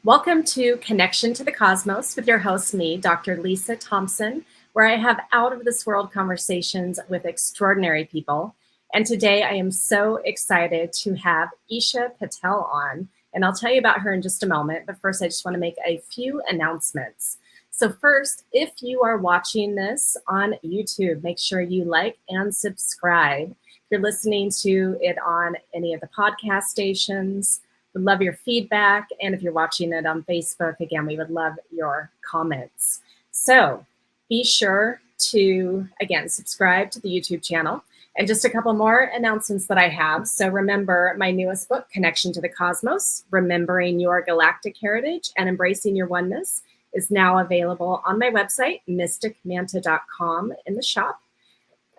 Welcome to Connection to the Cosmos with your host, me, Dr. Lisa Thompson, where I have out of this world conversations with extraordinary people. And today I am so excited to have Eesha Patel on. And I'll tell you about her in just a moment. But first, I just want to make a few announcements. So first, if you are watching this on YouTube, make sure you like and subscribe. If you're listening to it on any of the podcast stations, would love your feedback. And if you're watching it on Facebook, again, we would love your comments. So be sure to, again, subscribe to the YouTube channel. And just a couple more announcements that I have. So remember my newest book, Connection to the Cosmos, Remembering Your Galactic Heritage and Embracing Your Oneness, is now available on my website, mysticmanta.com, in the shop,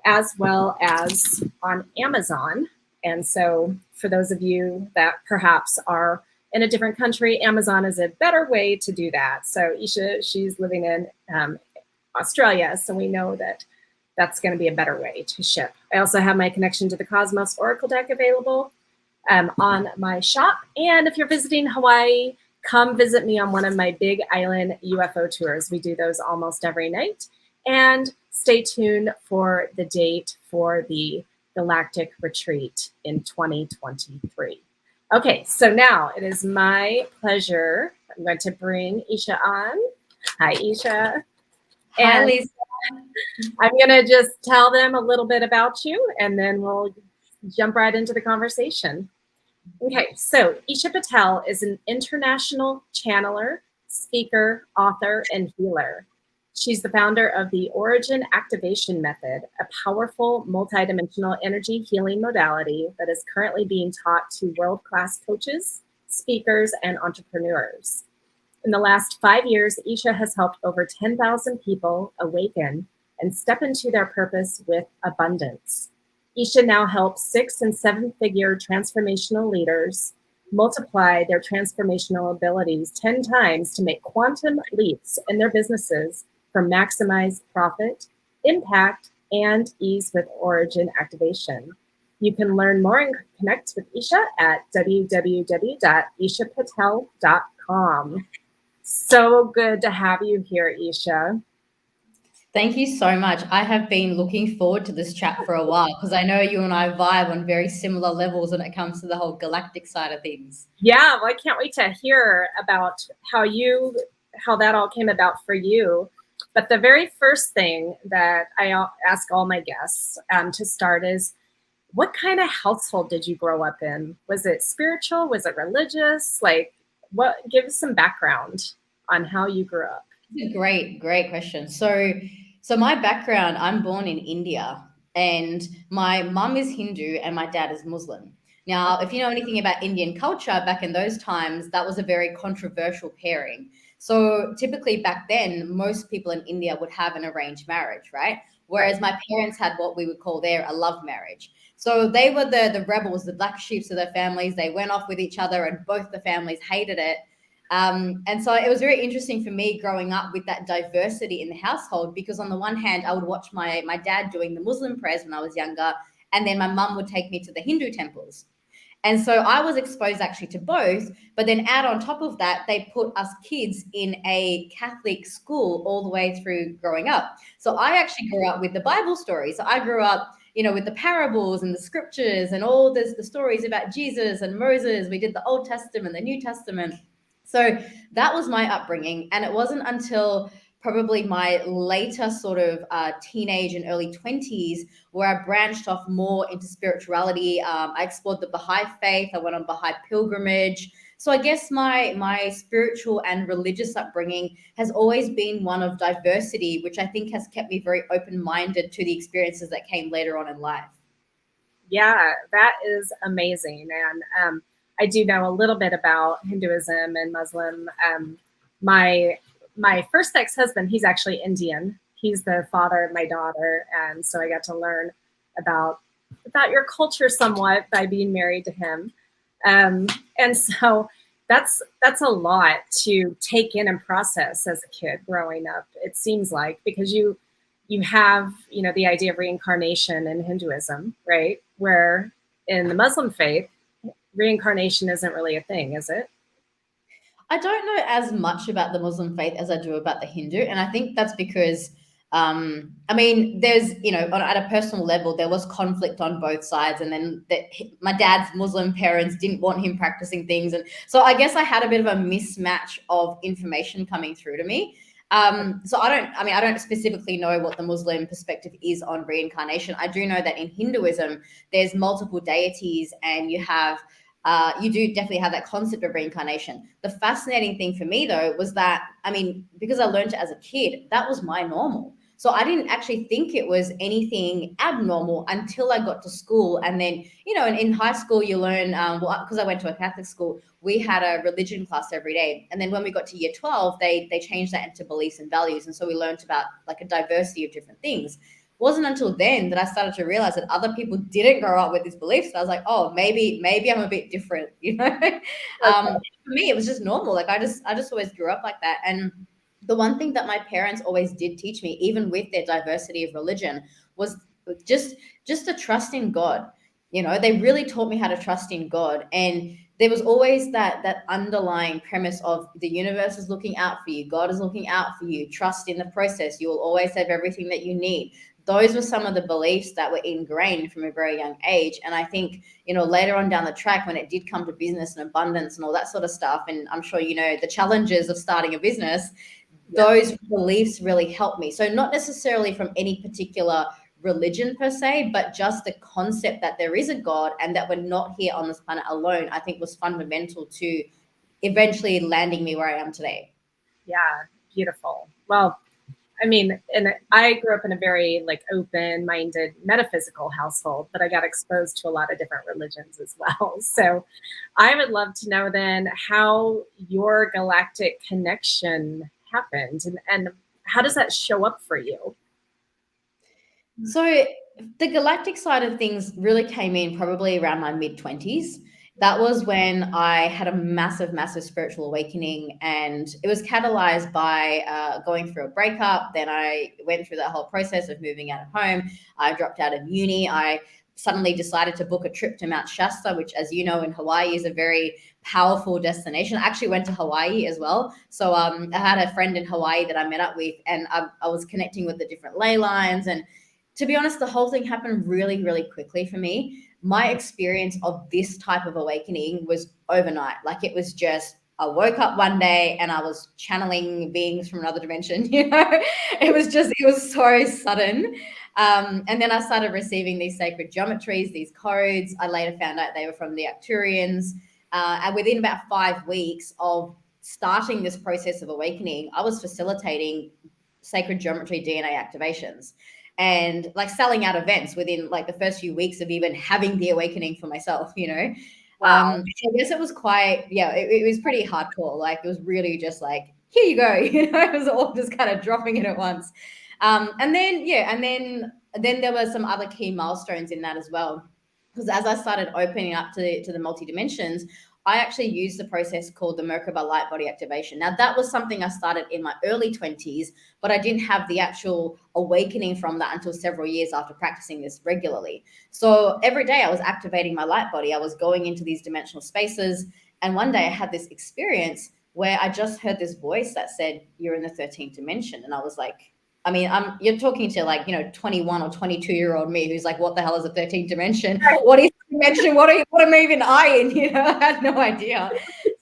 as well as on Amazon. And so for those of you that perhaps are in a different country, Amazon is a better way to do that. So Eesha, she's living in Australia, so we know that that's going to be a better way to ship. I also have my Connection to the Cosmos Oracle deck available on my shop. And if you're visiting Hawaii, come visit me on one of my Big Island UFO tours. We do those almost every night. And stay tuned for the date for the Galactic Retreat in 2023. Okay, so now it is my pleasure. I'm going to bring Eesha on. Hi, Eesha. Hi, Lisa. I'm going to just tell them a little bit about you, and then we'll jump right into the conversation. Okay, so Eesha Patel is an international channeler, speaker, author, and healer. She's the founder of the Origin Activation Method, a powerful multidimensional energy healing modality that is currently being taught to world-class coaches, speakers, and entrepreneurs. In the last 5 years, Eesha has helped over 10,000 people awaken and step into their purpose with abundance. Eesha now helps 6- and 7-figure transformational leaders multiply their transformational abilities 10 times to make quantum leaps in their businesses for maximized profit, impact, and ease with Origin Activation. You can learn more and connect with Eesha at www.eeshapatel.com. So good to have you here, Eesha. Thank you so much. I have been looking forward to this chat for a while because I know you and I vibe on very similar levels when it comes to the whole galactic side of things. Yeah, well, I can't wait to hear about how that all came about for you. But the very first thing that I ask all my guests to start is, what kind of household did you grow up in? Was it spiritual? Was it religious? Give us some background on how you grew up. It's a great question. So my background, I'm born in India and my mum is Hindu and my dad is Muslim. Now, if you know anything about Indian culture back in those times, that was a very controversial pairing. So typically back then, most people in India would have an arranged marriage, right? Whereas my parents had what we would call there a love marriage. So they were the rebels, the black sheep of their families. They went off with each other and both the families hated it. And so it was very interesting for me growing up with that diversity in the household, because on the one hand, I would watch my dad doing the Muslim prayers when I was younger, and then my mum would take me to the Hindu temples. And so I was exposed actually to both, but then add on top of that, they put us kids in a Catholic school all the way through growing up. So I actually grew up with the Bible stories. So I grew up, with the parables and the scriptures and all the stories about Jesus and Moses. We did the Old Testament, the New Testament. So that was my upbringing. And it wasn't until probably my later sort of teenage and early 20s where I branched off more into spirituality. I explored the Baha'i faith. I went on Baha'i pilgrimage. So I guess my spiritual and religious upbringing has always been one of diversity, which I think has kept me very open-minded to the experiences that came later on in life. Yeah, that is amazing. And I do know a little bit about Hinduism and Muslim. My first ex-husband, he's actually Indian. He's the father of my daughter, and so I got to learn about your culture somewhat by being married to him. And so that's a lot to take in and process as a kid growing up. It seems like, because you have the idea of reincarnation in Hinduism, right? Where in the Muslim faith, reincarnation isn't really a thing, is it? I don't know as much about the Muslim faith as I do about the Hindu. And I think that's because, I mean, there's, at a personal level, there was conflict on both sides. And then my dad's Muslim parents didn't want him practicing things. And so I guess I had a bit of a mismatch of information coming through to me. So I don't specifically know what the Muslim perspective is on reincarnation. I do know that in Hinduism, there's multiple deities and you do definitely have that concept of reincarnation. The fascinating thing for me, though, was that, I mean, because I learned it as a kid, that was my normal. So I didn't actually think it was anything abnormal until I got to school. And then, in high school, you learn, because I went to a Catholic school, we had a religion class every day. And then when we got to year 12, they changed that into beliefs and values. And so we learned about like a diversity of different things. Wasn't until then that I started to realize that other people didn't grow up with these beliefs. So I was like, oh, maybe I'm a bit different, For me, it was just normal. Like I just always grew up like that. And the one thing that my parents always did teach me, even with their diversity of religion, was just to trust in God. They really taught me how to trust in God. And there was always that underlying premise of the universe is looking out for you. God is looking out for you. Trust in the process. You will always have everything that you need. Those were some of the beliefs that were ingrained from a very young age. And I think, later on down the track, when it did come to business and abundance and all that sort of stuff, and I'm sure the challenges of starting a business, those beliefs really helped me. So not necessarily from any particular religion per se, but just the concept that there is a God and that we're not here on this planet alone, I think was fundamental to eventually landing me where I am today. Yeah, beautiful. Well, I mean, and I grew up in a very like open-minded metaphysical household, but I got exposed to a lot of different religions as well. So I would love to know then how your galactic connection happened and how does that show up for you? So the galactic side of things really came in probably around my mid-20s. That was when I had a massive, massive spiritual awakening, and it was catalyzed by going through a breakup. Then I went through that whole process of moving out of home. I dropped out of uni. I suddenly decided to book a trip to Mount Shasta, which, as you know, in Hawaii is a very powerful destination. I actually went to Hawaii as well. So I had a friend in Hawaii that I met up with, and I was connecting with the different ley lines. And to be honest, the whole thing happened really, really quickly for me. My experience of this type of awakening was overnight. Like it was just, I woke up one day and I was channeling beings from another dimension, it was so sudden. And then I started receiving these sacred geometries, these codes. I later found out they were from the Acturians. And within about 5 weeks of starting this process of awakening, I was facilitating sacred geometry DNA activations and like selling out events within like the first few weeks of even having the awakening for myself, Wow. So I guess it was quite, it was pretty hardcore. Like it was really just like, here you go. It was all just kind of dropping it at once. And then there were some other key milestones in that as well. Because as I started opening up to the multi dimensions, I actually used the process called the Merkaba light body activation. Now, that was something I started in my early 20s, but I didn't have the actual awakening from that until several years after practicing this regularly. So every day I was activating my light body. I was going into these dimensional spaces. And one day I had this experience where I just heard this voice that said, "You're in the 13th dimension." And I was like, I mean, you're talking to 21 or 22-year-old me who's like, what the hell is a 13th dimension? What is dimension? What am even I in? I had no idea.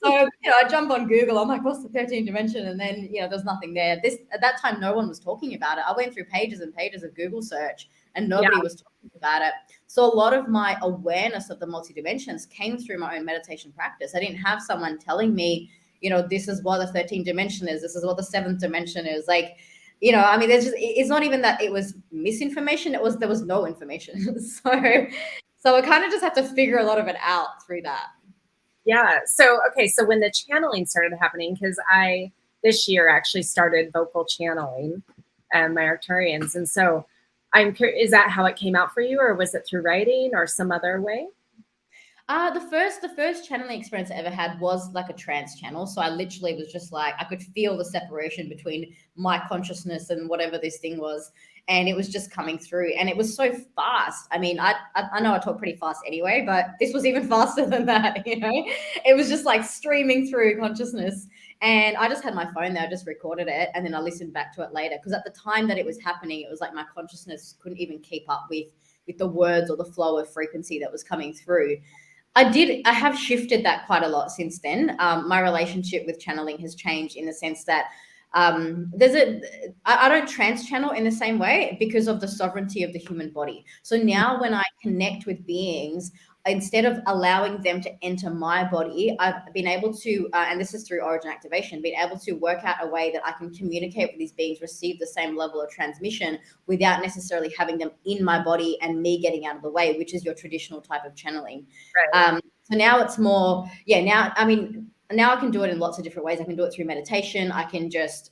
So, I jump on Google. I'm like, what's the 13th dimension? And then, there's nothing there. At that time, no one was talking about it. I went through pages and pages of Google search and nobody was talking about it. So a lot of my awareness of the multi-dimensions came through my own meditation practice. I didn't have someone telling me, this is what the 13th dimension is. This is what the 7th dimension is. Like, I mean, it's not even that it was misinformation. There was no information. So I kind of just had to figure a lot of it out through that. Yeah. So, okay. So when the channeling started happening, because I this year actually started vocal channeling my Arcturians. And so I'm curious, is that how it came out for you, or was it through writing or some other way? The first channeling experience I ever had was like a trance channel. So I literally was just like, I could feel the separation between my consciousness and whatever this thing was, and it was just coming through, and it was so fast. I mean, I know I talk pretty fast anyway, but this was even faster than that. It was just like streaming through consciousness, and I just had my phone there, I just recorded it, and then I listened back to it later, because at the time that it was happening, it was like my consciousness couldn't even keep up with the words or the flow of frequency that was coming through. I have shifted that quite a lot since then. My relationship with channeling has changed in the sense that I don't trans channel in the same way because of the sovereignty of the human body. So now when I connect with beings, instead of allowing them to enter my body, I've been able to, and this is through origin activation, been able to work out a way that I can communicate with these beings, receive the same level of transmission without necessarily having them in my body and me getting out of the way, which is your traditional type of channeling. Right. So now it's more, now I can do it in lots of different ways. I can do it through meditation. I can just,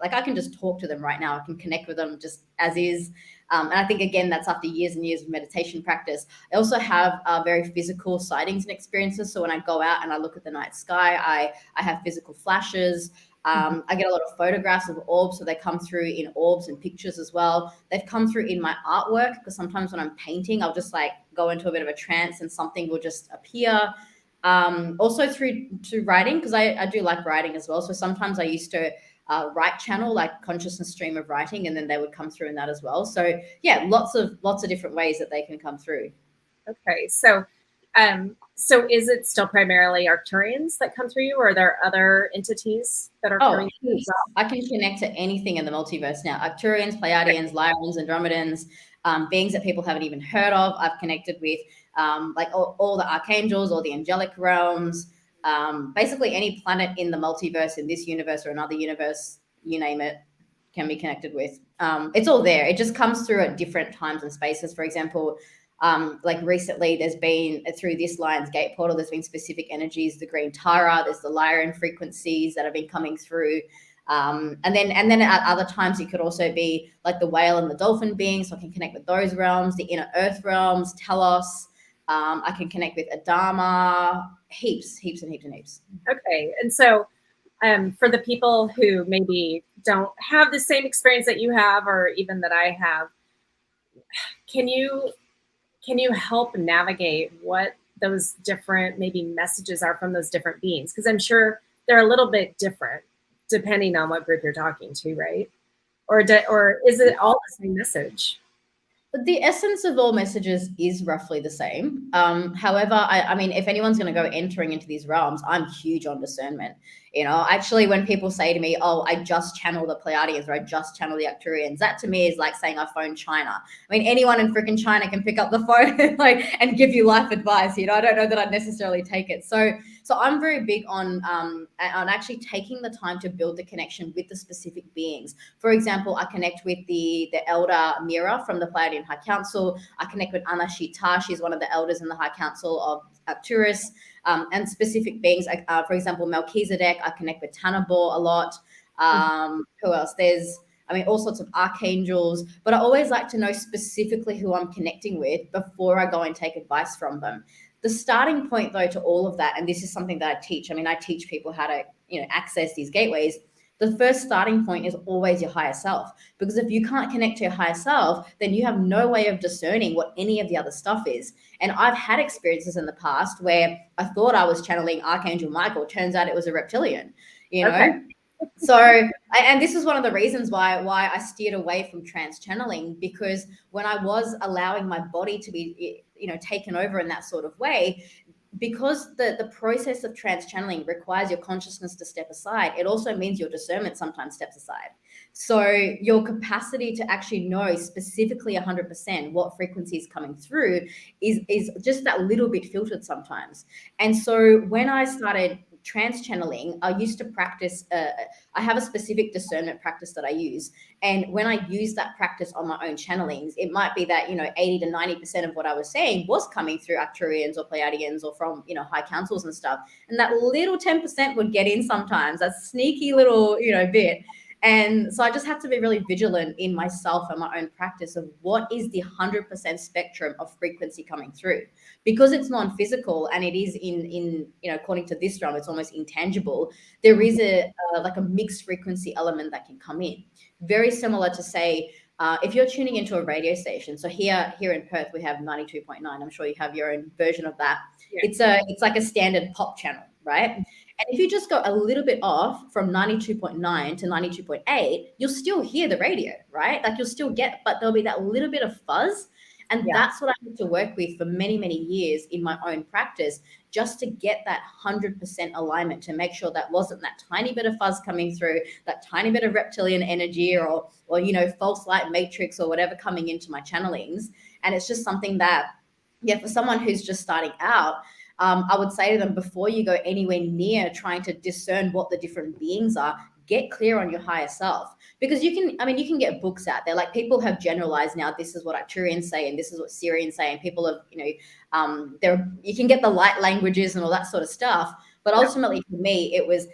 I can just talk to them right now. I can connect with them just as is. And I think, again, that's after years and years of meditation practice. I also have very physical sightings and experiences. So when I go out and I look at the night sky, I have physical flashes. I get a lot of photographs of orbs, so they come through in orbs and pictures as well. They've come through in my artwork, because sometimes when I'm painting, I'll just like go into a bit of a trance and something will just appear. Also through to writing, because I do like writing as well. So sometimes I used to write channel, like consciousness stream of writing, and then they would come through in that as well. So yeah, lots of different ways that they can come through. Okay. So is it still primarily Arcturians that come through you, or are there other entities that are coming through as well? I can connect to anything in the multiverse now. Arcturians, Pleiadians, Lyrians, Andromedans, beings that people haven't even heard of. I've connected with like all the archangels, all the angelic realms, basically any planet in the multiverse, in this universe or another universe, you name it, can be connected with. It's all there. It just comes through at different times and spaces. For example, like recently there's been, through this Lion's Gate portal, there's been specific energies, the green Tara, there's the Lyran frequencies that have been coming through. And then at other times it could also be like the whale and the dolphin beings. So I can connect with those realms, the inner earth realms, Telos. I can connect with Adama, heaps. Okay. And so for the people who maybe don't have the same experience that you have, or even that I have, can you help navigate what those different maybe messages are from those different beings? Because I'm sure they're a little bit different depending on what group you're talking to, right? Or is it all the same message? But the essence of all messages is roughly the same. However, I mean, if anyone's going to go entering into these realms, I'm huge on discernment. Actually, when people say to me, "Oh, I just channel the Pleiadians," or "I just channel the Arcturians," that to me is like saying I phone China. I mean, anyone in freaking China can pick up the phone and give you life advice. I don't know that I'd necessarily take it. So I'm very big on actually taking the time to build the connection with the specific beings. For example, I connect with the elder Mira from the Pleiadian High Council. I connect with Anna Shita. She's one of the elders in the High Council of Arcturus. And specific beings, for example, Melchizedek. I connect with Tanabor a lot. Who else? There's, all sorts of archangels, but I always like to know specifically who I'm connecting with before I go and take advice from them. The starting point, though, to all of that, and this is something that I teach. I teach people how to, access these gateways. The first starting point is always your higher self, because if you can't connect to your higher self, then you have no way of discerning what any of the other stuff is. And I've had experiences in the past where I thought I was channeling Archangel Michael. Turns out it was a reptilian, Okay. So, and this is one of the reasons why I steered away from trance channeling, because when I was allowing my body to be, taken over in that sort of way, because the process of trance channeling requires your consciousness to step aside, it also means your discernment sometimes steps aside. So your capacity to actually know specifically 100% what frequency is coming through is just that little bit filtered sometimes. And so when I started trance channeling, I used to practice, I have a specific discernment practice that I use. And when I use that practice on my own channelings, it might be that, 80 to 90% of what I was saying was coming through Arcturians or Pleiadians or from, high councils and stuff. And that little 10% would get in sometimes, that sneaky little, bit. And so I just have to be really vigilant in myself and my own practice of what is the 100% spectrum of frequency coming through, because it's non-physical and it is in according to this realm, it's almost intangible. There is a like a mixed frequency element that can come in, very similar to, say, if you're tuning into a radio station. So here in Perth, we have 92.9. I'm sure you have your own version of that. Yeah. It's like a standard pop channel, right? And if you just go a little bit off from 92.9 to 92.8, you'll still hear the radio, right? Like you'll still get, but there'll be that little bit of fuzz. And that's what I had to work with for many, many years in my own practice, just to get that 100% alignment, to make sure that wasn't that tiny bit of fuzz coming through, that tiny bit of reptilian energy or false light matrix or whatever coming into my channelings. And it's just something that, for someone who's just starting out, I would say to them, before you go anywhere near trying to discern what the different beings are, get clear on your higher self. Because you can get books out there. Like, people have generalized now, this is what Arcturians say and this is what Syrians say, and people have, you can get the light languages and all that sort of stuff. But ultimately for me, it was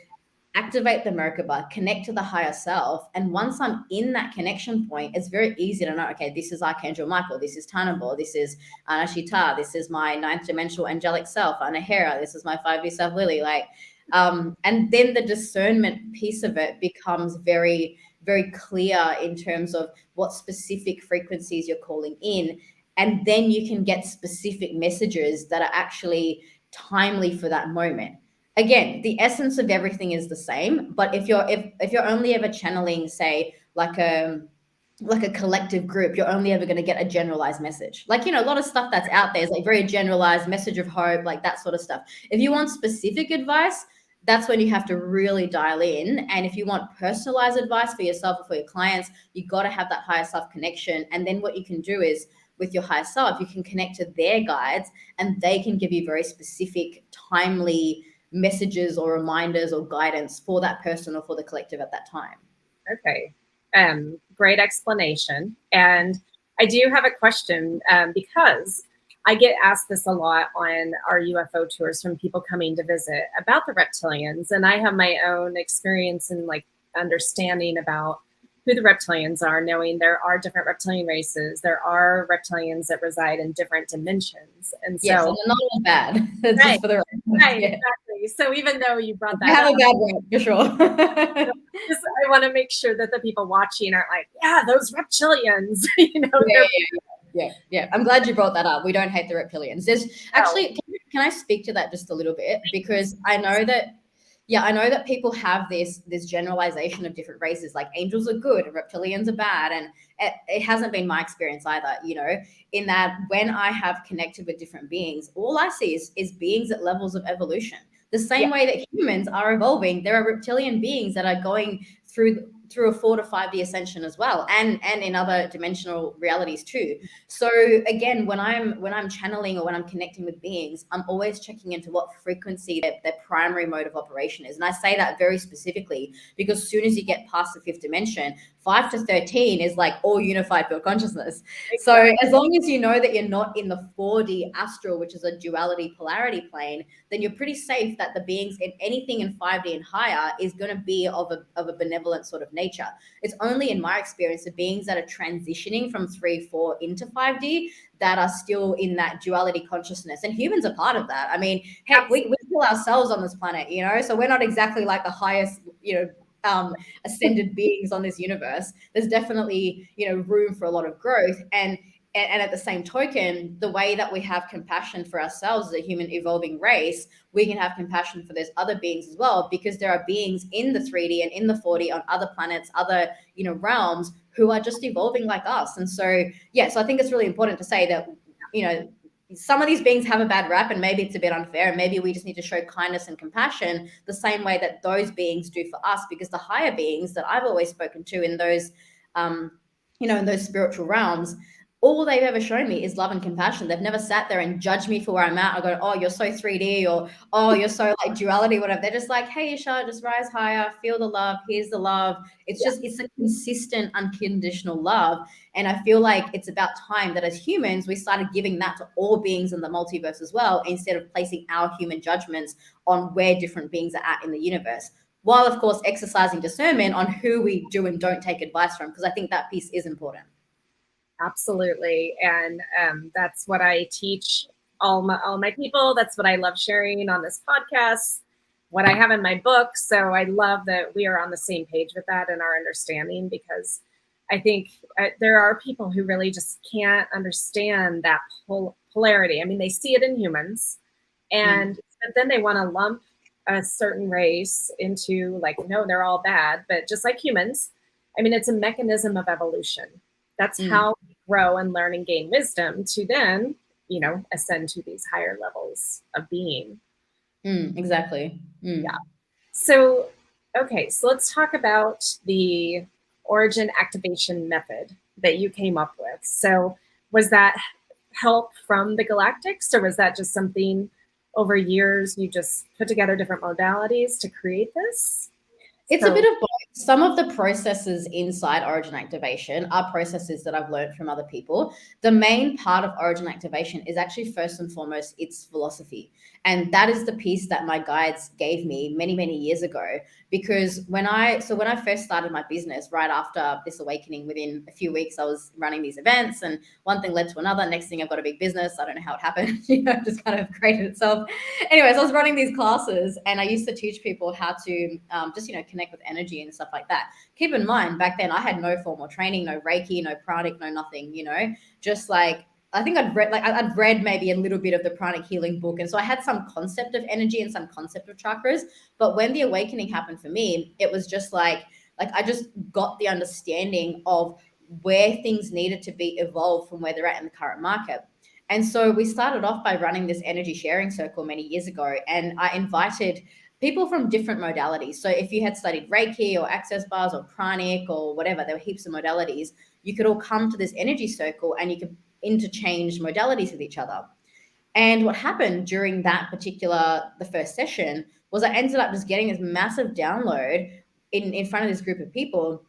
activate the Merkaba, connect to the higher self. And once I'm in that connection point, it's very easy to know, okay, this is Archangel Michael, this is Tanabo, this is Anashita, this is my 9th dimensional angelic self, Anahera, this is my 5D self, Lily. And then the discernment piece of it becomes very, very clear in terms of what specific frequencies you're calling in. And then you can get specific messages that are actually timely for that moment. Again, the essence of everything is the same, but if you're only ever channeling, say, like a collective group, you're only ever going to get a generalized message. A lot of stuff that's out there is like very generalized message of hope, like that sort of stuff. If you want specific advice, that's when you have to really dial in. And if you want personalized advice for yourself or for your clients, you got to have that higher self connection. And then what you can do is, with your higher self, you can connect to their guides and they can give you very specific, timely messages or reminders or guidance for that person or for the collective at that time. Okay. Great explanation. And I do have a question, because I get asked this a lot on our UFO tours from people coming to visit about the reptilians. And I have my own experience and understanding about who the reptilians are, knowing there are different reptilian races. There are reptilians that reside in different dimensions. And so, yes, and they're not all bad. That's right, just for the right, yeah. Exactly. So even though you brought that have up, a bad one, for sure. I want to make sure that the people watching aren't like, yeah, those reptilians, Yeah. I'm glad you brought that up. We don't hate the reptilians. There's actually, can I speak to that just a little bit? Because I know that people have this generalization of different races, like angels are good and reptilians are bad. And it hasn't been my experience either, in that when I have connected with different beings, all I see is beings at levels of evolution. The same way that humans are evolving, there are reptilian beings that are going through a 4 to 5D ascension as well, and in other dimensional realities too. So again, when I'm channeling or when I'm connecting with beings, I'm always checking into what frequency their primary mode of operation is. And I say that very specifically because as soon as you get past the 5th dimension, 5 to 13 is like all unified field consciousness. Exactly. So as long as you know that you're not in the 4D astral, which is a duality polarity plane, then you're pretty safe that the beings in anything in 5D and higher is going to be of a benevolent sort of nature. It's only in my experience the beings that are transitioning from 3-4 into 5D that are still in that duality consciousness, and humans are part of that. I mean, heck, we kill ourselves on this planet, so we're not exactly like the highest, ascended beings on this universe. There's definitely, room for a lot of growth. And at the same token, the way that we have compassion for ourselves as a human evolving race, we can have compassion for those other beings as well, because there are beings in the 3D and in the 4D on other planets, other, realms who are just evolving like us. And so, so I think it's really important to say that, some of these beings have a bad rap and maybe it's a bit unfair, and maybe we just need to show kindness and compassion the same way that those beings do for us, because the higher beings that I've always spoken to in those, in those spiritual realms, all they've ever shown me is love and compassion. They've never sat there and judged me for where I'm at. I go, oh, you're so 3D, or, oh, you're so like duality, whatever. They're just like, hey, Eesha, just rise higher, feel the love, here's the love. It's it's a consistent, unconditional love. And I feel like it's about time that as humans, we started giving that to all beings in the multiverse as well, instead of placing our human judgments on where different beings are at in the universe. while of course exercising discernment on who we do and don't take advice from, because I think that piece is important. Absolutely. And that's what I teach all my people. That's what I love sharing on this podcast, what I have in my book. So I love that we are on the same page with that and our understanding, because I think there are people who really just can't understand that polarity. I mean, they see it in humans, and but then they want to lump a certain race into like, no, they're all bad. But just like humans, I mean, it's a mechanism of evolution. That's how we grow and learn and gain wisdom to then, ascend to these higher levels of being. Exactly. Yeah. So, okay, so let's talk about the origin activation method that you came up with. So, was that help from the galactics, or was that just something over years you just put together different modalities to create this? It's a bit of both. Some of the processes inside origin activation are processes that I've learned from other people. The main part of origin activation is actually first and foremost its philosophy. And that is the piece that my guides gave me many, many years ago. Because when I first started my business, right after this awakening, within a few weeks, I was running these events, and one thing led to another. Next thing, I've got a big business. I don't know how it happened, just kind of created itself. Anyways, I was running these classes, and I used to teach people how to just connect with energy and stuff like that. Keep in mind, back then I had no formal training, no Reiki, no pranic, no nothing. Just like I think I'd read maybe a little bit of the pranic healing book, and so I had some concept of energy and some concept of chakras. But when the awakening happened for me, it was just like I just got the understanding of where things needed to be evolved from where they're at in the current market. And so we started off by running this energy sharing circle many years ago, and I invited people from different modalities. So if you had studied Reiki or access bars or pranic or whatever, there were heaps of modalities. You could all come to this energy circle and you could interchange modalities with each other. And what happened during the first session, was I ended up just getting this massive download in front of this group of people.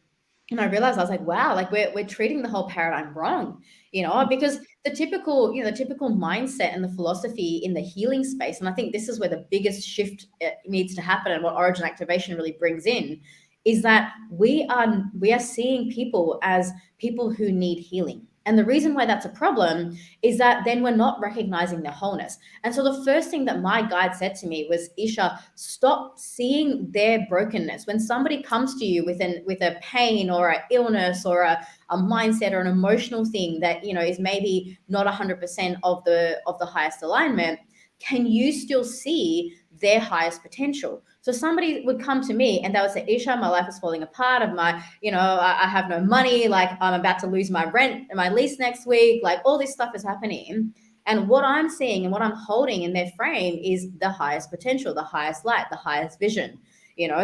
And I realized, I was like, wow, like we're treating the whole paradigm wrong, because the typical mindset and the philosophy in the healing space, and I think this is where the biggest shift needs to happen, and what origin activation really brings in, is that we are seeing people as people who need healing. And the reason why that's a problem is that then we're not recognizing their wholeness. And so the first thing that my guide said to me was, Eesha, stop seeing their brokenness. When somebody comes to you with a pain or an illness or a mindset or an emotional thing that, is maybe not 100% of the highest alignment, can you still see their highest potential? So somebody would come to me and they would say, Eesha, my life is falling apart. I have no money. Like, I'm about to lose my rent and my lease next week. Like, all this stuff is happening. And what I'm seeing and what I'm holding in their frame is the highest potential, the highest light, the highest vision.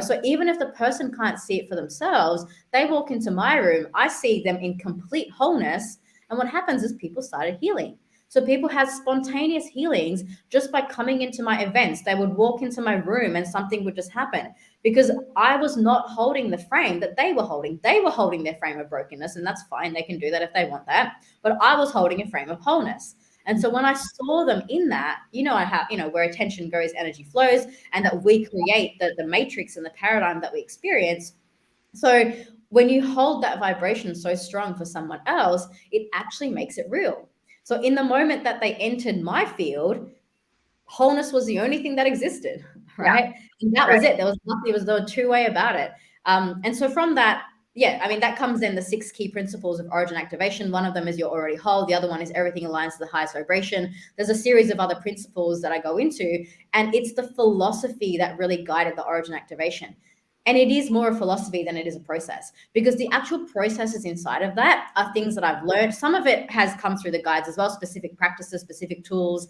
So even if the person can't see it for themselves, they walk into my room, I see them in complete wholeness. And what happens is people started healing. So people had spontaneous healings just by coming into my events. They would walk into my room and something would just happen, because I was not holding the frame that they were holding. They were holding their frame of brokenness, and that's fine. They can do that if they want that. But I was holding a frame of wholeness. And so when I saw them in that, where attention goes, energy flows, and that we create the matrix and the paradigm that we experience. So when you hold that vibration so strong for someone else, it actually makes it real. So in the moment that they entered my field, wholeness was the only thing that existed, right? Yeah. And that was it. There was nothing, it was no two-way about it. And so from that, that comes in the 6 key principles of origin activation. One of them is you're already whole. The other one is everything aligns to the highest vibration. There's a series of other principles that I go into, and it's the philosophy that really guided the origin activation. And it is more a philosophy than it is a process, because the actual processes inside of that are things that I've learned. Some of it has come through the guides as well, specific practices, specific tools,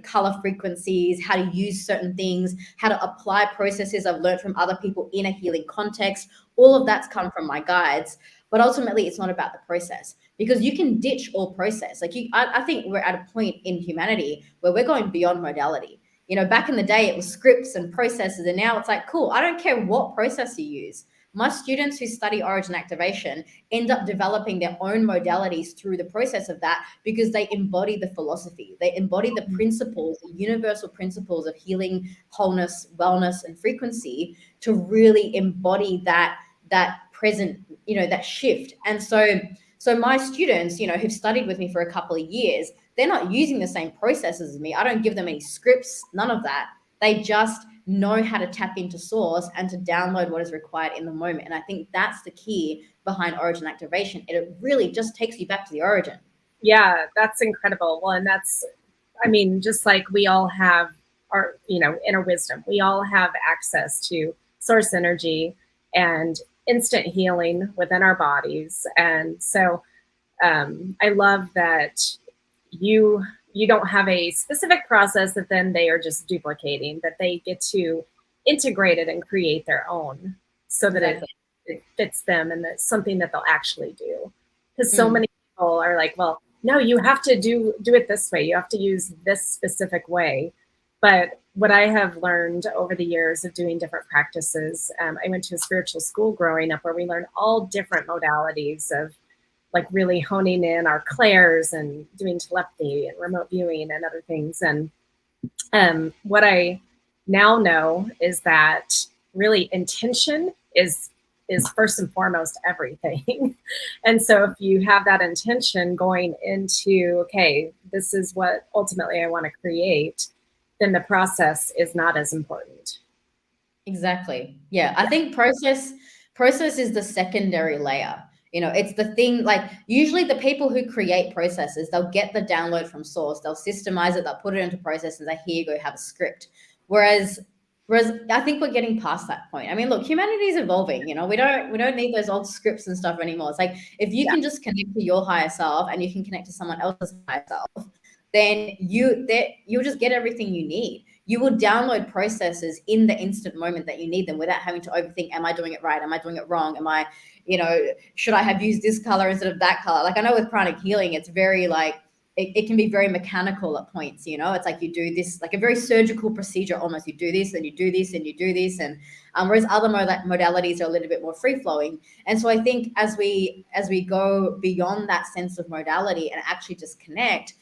color frequencies, how to use certain things, how to apply processes I've learned from other people in a healing context. All of that's come from my guides. But ultimately, it's not about the process, because you can ditch all process. I think we're at a point in humanity where we're going beyond modality. Back in the day, it was scripts and processes, and now it's like, cool, I don't care what process you use. my students who study origin activation end up developing their own modalities through the process of that, because they embody the philosophy, they embody the principles, the universal principles of healing, wholeness, wellness, and frequency, to really embody that present, that shift. And so my students, who've studied with me for a couple of years, they're not using the same processes as me. I don't give them any scripts, none of that. They just know how to tap into source and to download what is required in the moment. And I think that's the key behind origin activation. It really just takes you back to the origin. Yeah, that's incredible. Well, and that's, I mean, just like we all have our, inner wisdom, we all have access to source energy and instant healing within our bodies. And so I love that you don't have a specific process that then they are just duplicating, that they get to integrate it and create their own, so that Exactly. it fits them and that's something that they'll actually do. Because so many people are like, well, no, you have to do it this way. You have to use this specific way. But what I have learned over the years of doing different practices, I went to a spiritual school growing up where we learned all different modalities of like really honing in our clairs and doing telepathy and remote viewing and other things. And what I now know is that really intention is first and foremost everything. And so if you have that intention going into, okay, this is what ultimately I want to create, then the process is not as important. Exactly. Yeah. I think process is the secondary layer. It's the thing, like usually the people who create processes, they'll get the download from source, they'll systemize it, they'll put it into process and say, here you go, have a script. Whereas I think we're getting past that point. I mean, look, humanity is evolving, we don't need those old scripts and stuff anymore. It's like, if you can just connect to your higher self and you can connect to someone else's higher self, then you'll just get everything you need. You will download processes in the instant moment that you need them, without having to overthink, am I doing it right? Am I doing it wrong? Am I, should I have used this color instead of that color? Like, I know with pranic healing, it's very like, it can be very mechanical at points, it's like you do this, like a very surgical procedure almost. You do this, then you do this, and you do this. And whereas other modalities are a little bit more free flowing. And so I think as we go beyond that sense of modality and actually just connect,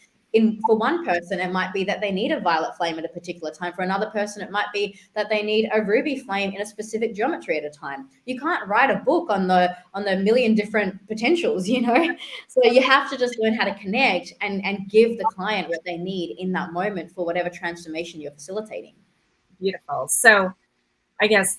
for one person, it might be that they need a violet flame at a particular time. For another person, it might be that they need a ruby flame in a specific geometry at a time. You can't write a book on the million different potentials, So you have to just learn how to connect and give the client what they need in that moment for whatever transformation you're facilitating. Beautiful. So I guess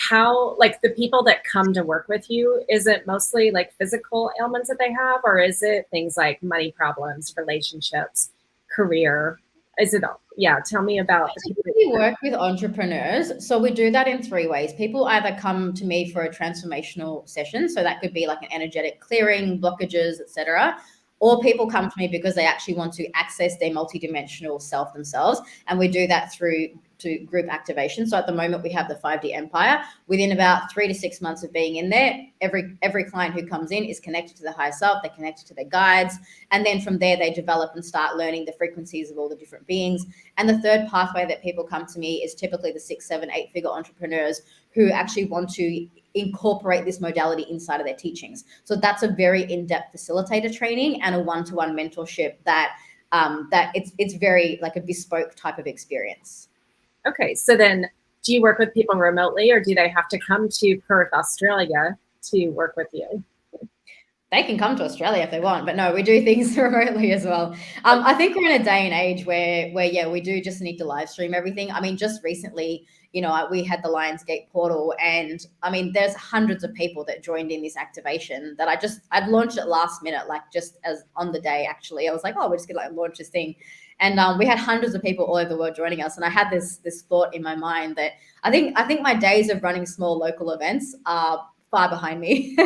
how, like the people that come to work with you, is it mostly like physical ailments that they have, or is it things like money problems, relationships, career? Is it, tell me about the people. We work with entrepreneurs. So we do that in three ways. People either come to me for a transformational session. So that could be like an energetic clearing, blockages, etc. Or people come to me because they actually want to access their multidimensional self themselves. And we do that through to group activation. So at the moment, we have the 5D Empire. Within about 3 to 6 months of being in there, every client who comes in is connected to the higher self. They're connected to their guides. And then from there, they develop and start learning the frequencies of all the different beings. And the third pathway that people come to me is typically the 6, 7, 8-figure entrepreneurs who actually want to incorporate this modality inside of their teachings. So that's a very in-depth facilitator training and a one-to-one mentorship that it's very like a bespoke type of experience. Okay, so then do you work with people remotely, or do they have to come to Perth, Australia to work with you? They can come to Australia if they want, but no, we do things remotely as well. I think we're in a day and age where we do just need to live stream everything. I mean, just recently, we had the Lionsgate portal, and I mean, there's hundreds of people that joined in this activation that I'd launched it last minute, like just as on the day, actually. I was like, oh, we're just gonna like launch this thing. And we had hundreds of people all over the world joining us. And I had this thought in my mind that I think my days of running small local events are far behind me,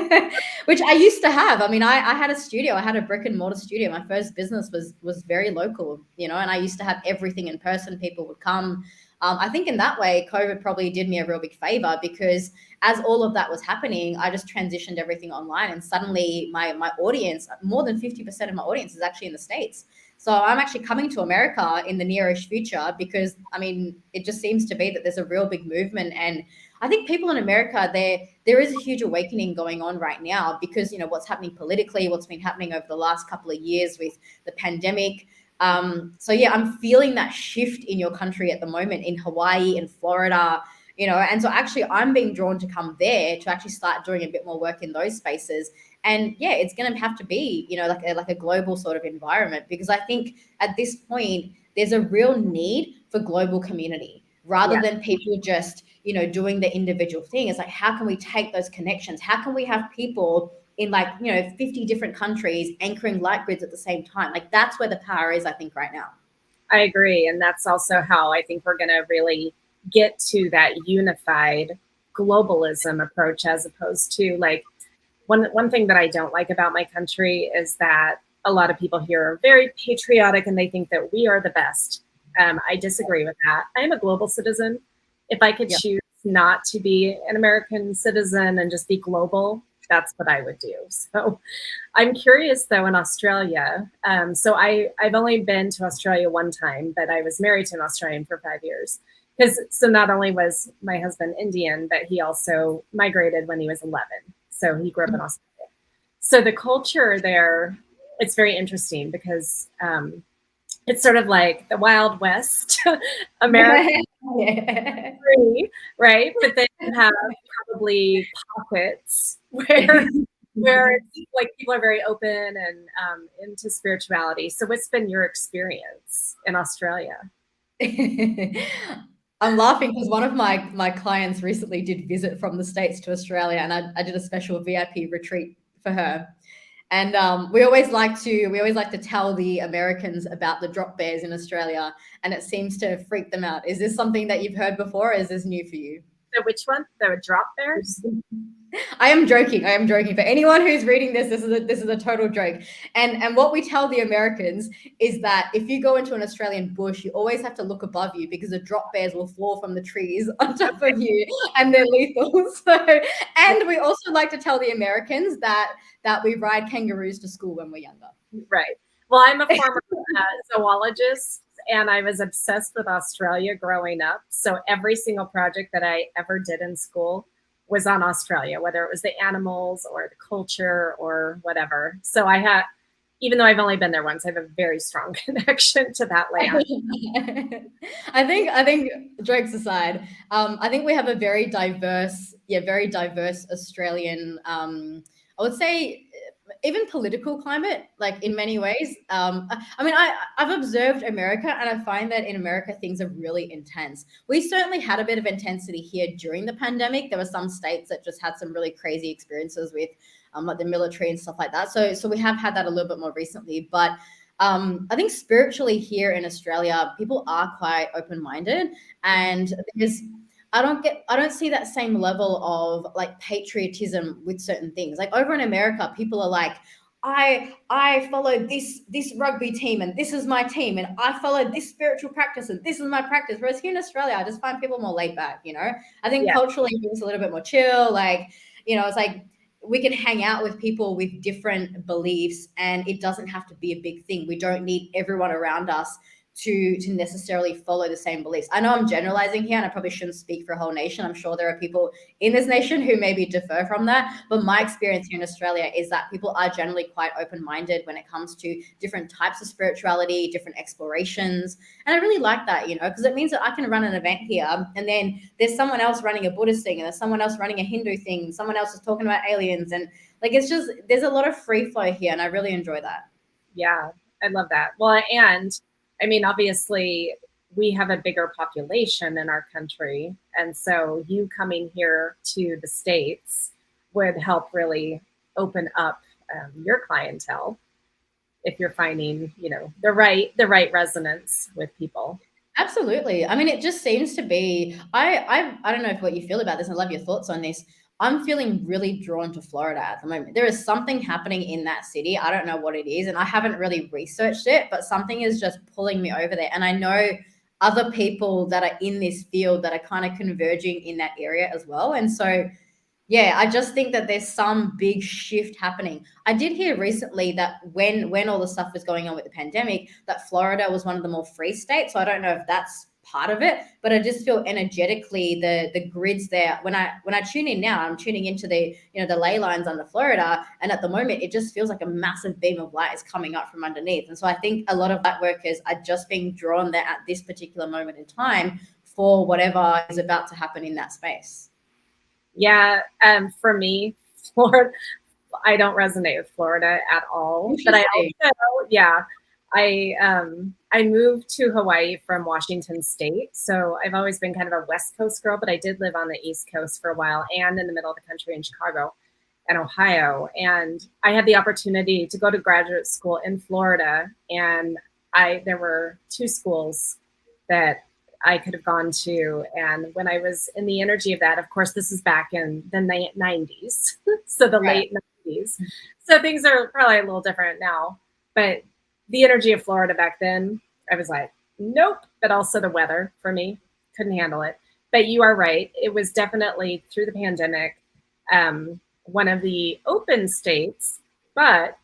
which I used to have. I mean, I had a studio, I had a brick and mortar studio. My first business was very local, and I used to have everything in person. People would come. I think in that way, COVID probably did me a real big favor, because as all of that was happening, I just transitioned everything online. And suddenly my audience, more than 50% of my audience is actually in the States. So I'm actually coming to America in the nearish future because, I mean, it just seems to be that there's a real big movement. And I think people in America, there is a huge awakening going on right now because, you know, what's happening politically, what's been happening over the last couple of years with the pandemic. So yeah, I'm feeling that shift in your country at the moment, in Hawaii and Florida, you know, and so actually I'm being drawn to come there to actually start doing a bit more work in those spaces. And yeah, it's going to have to be, you know, like a global sort of environment, because I think at this point there's a real need for global community rather than people just, you know, doing the individual thing. It's like, how can we take those connections? How can we have people in, like, you know, 50 different countries anchoring light grids at the same time? Like, that's where the power is, I think, right now. I agree. And that's also how I think we're going to really get to that unified globalism approach, as opposed to, like, one thing that I don't like about my country is that a lot of people here are very patriotic and they think that we are the best. I disagree with that. I am a global citizen. If I could choose not to be an American citizen and just be global, that's what I would do. So I'm curious, though, in Australia. So I've only been to Australia one time, but I was married to an Australian for 5 years. So not only was my husband Indian, but he also migrated when he was 11. So he grew up in Australia. So the culture there, it's very interesting because it's sort of like the Wild West, America, right? But then you have probably pockets where it's like people are very open and into spirituality. So what's been your experience in Australia? I'm laughing because one of my clients recently did visit from the States to Australia, and I did a special VIP retreat for her. And we always like to tell the Americans about the drop bears in Australia, and it seems to freak them out. Is this something that you've heard before, or is this new for you? So which one? The drop bears? I am joking. For anyone who's reading this, this is a total joke. And what we tell the Americans is that if you go into an Australian bush, you always have to look above you because the drop bears will fall from the trees on top of you, and they're lethal. So, and we also like to tell the Americans that we ride kangaroos to school when we're younger. Right. Well, I'm a former zoologist, and I was obsessed with Australia growing up. So every single project that I ever did in school was on Australia, whether it was the animals or the culture or whatever. So even though I've only been there once, I have a very strong connection to that land. I think jokes aside, I think we have a very diverse Australian, I would say, even political climate, like in many ways. I mean, I've observed America, and I find that in America, things are really intense. We certainly had a bit of intensity here during the pandemic. There were some states that just had some really crazy experiences with like the military and stuff like that. So we have had that a little bit more recently. But I think spiritually here in Australia, people are quite open-minded, and I don't see that same level of like patriotism with certain things. Like over in America, people are like, I follow this rugby team, and this is my team, and I follow this spiritual practice, and this is my practice. Whereas here in Australia, I just find people more laid back, you know. I think culturally it's a little bit more chill. Like, you know, it's like we can hang out with people with different beliefs, and it doesn't have to be a big thing. We don't need everyone around us to necessarily follow the same beliefs. I know I'm generalizing here, and I probably shouldn't speak for a whole nation. I'm sure there are people in this nation who maybe differ from that. But my experience here in Australia is that people are generally quite open-minded when it comes to different types of spirituality, different explorations. And I really like that, you know, because it means that I can run an event here, and then there's someone else running a Buddhist thing, and there's someone else running a Hindu thing, and someone else is talking about aliens. And like, it's just, there's a lot of free flow here, and I really enjoy that. Yeah, I love that. Well, and I mean, obviously, we have a bigger population in our country. And so you coming here to the States would help really open up your clientele if you're finding, you know, the right resonance with people. Absolutely. I mean, it just seems to be, I don't know what you feel about this. I love your thoughts on this. I'm feeling really drawn to Florida at the moment. There is something happening in that city. I don't know what it is, and I haven't really researched it, but something is just pulling me over there. And I know other people that are in this field that are kind of converging in that area as well. And so Yeah, I just think that there's some big shift happening. I did hear recently that when all the stuff was going on with the pandemic, that Florida was one of the more free states. So I don't know if that's part of it, but I just feel energetically the grids there. When I tune in now, I'm tuning into the the ley lines under Florida, and at the moment it just feels like a massive beam of light is coming up from underneath. And so I think a lot of light workers are just being drawn there at this particular moment in time for whatever is about to happen in that space. Yeah, for me, Florida, I don't resonate with Florida at all. But I Interesting. also, yeah, I moved to Hawaii from Washington State, so I've always been kind of a West Coast girl. But I did live on the East Coast for a while, and in the middle of the country in Chicago and Ohio. And I had the opportunity to go to graduate school in Florida, and there were two schools that I could have gone to. And when I was in the energy of that, of course, this is back in the 90s, so the Right. late 90s. So things are probably a little different now. But the energy of Florida back then, I was like, nope. But also the weather for me, couldn't handle it. But you are right. It was definitely through the pandemic, one of the open states. But,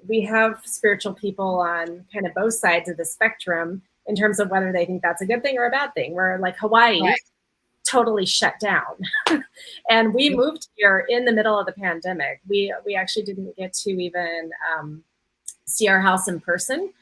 we have spiritual people on kind of both sides of the spectrum in terms of whether they think that's a good thing or a bad thing. Where like Hawaii Right. totally shut down, and we moved here in the middle of the pandemic. We actually didn't get to even see our house in person.